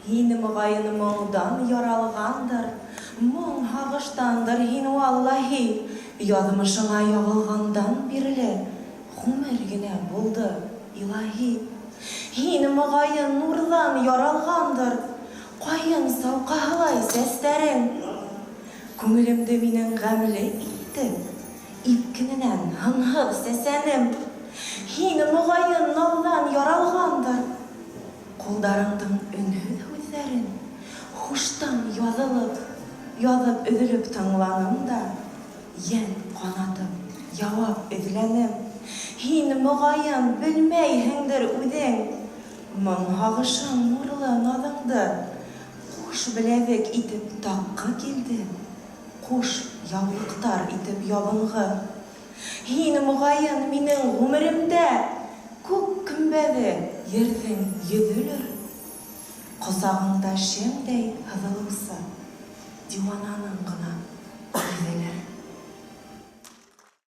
Hini mıgayını mıngdan yaralgandır, mıng hağıştandır hini vallahi, yazmışına yağılgandan birle, humergine buldu ilahi. Hini mıgayın nurdan yaralgandır, qayın savqahlay seslerin, köngülümde minin gamle itti, ipkininen hınhıl sesenim. Hini mıgayın naldan yaralgandır, koldarыңдың үнһүҙ һүҙҙәрен хуштан яҙып өҙөлөп тыңланым да, йән ҡанатып яуап эҙләнем. Һин моғайын белмәйһеңдер үҙең, моң һағышың нурлы наҙыңды ҡуш беләҙек итеп таҡҡы килде, ҡуш яулыҡтар итеп ябынғы. Һин моғайын минең ғүмеремдә күк көмбәҙе ерҙең йөҙөлөр, ҡосағыңда шәмдәй һыҙылыусы дивананың ғына